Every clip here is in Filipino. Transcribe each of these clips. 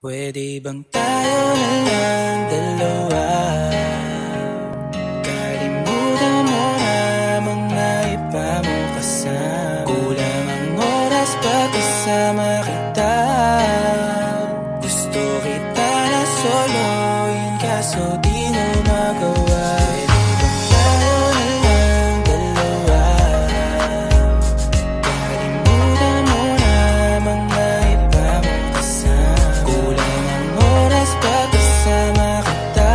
Pwede bang tayo na lang dalawa? Kalimutan mo na mga iba mo kasama. Kulang ang oras pag kasama kita. Gusto kita na soloin kaso di mo magawa. Pwede bang tayo na lang dalawa? Kalimutan mo na mga iba mo kasama. Kulang ang oras pag kasama kita.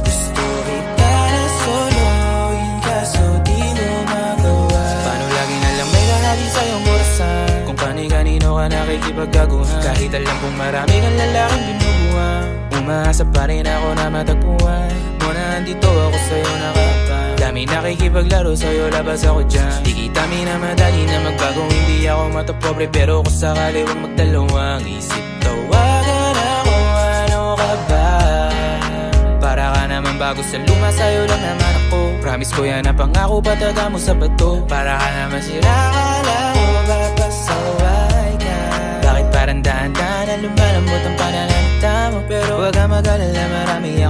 Gusto kita na soloin kaso di mo magawa. Paano lagi na lang may lahati sa iyong orasan? Kung kani-kanino ka nakikipagkaguhan. Kahit alam kong marami kang lalaking binubuhan, umaasa pa rin ako na matagpuan mo na andito ako sa'yo nakapang. Dami nakikipaglaro sa'yo, labas ako dyan. Di kita minamadali na magbago, hindi ako matapobre. Pero kung sakali huwag magdalawang isip, tawagan ako, ano ka ba? Para ka naman bago sa luma, sa'yo lang naman ako. Promise ko yan na pangako, pataga mo sa bato. Para ka naman sila, akala ko mapapasaway ka. Bakit parang dahan-dahan na lumalambot ang pananalita mo? Pero huwag ka mag-alala, marami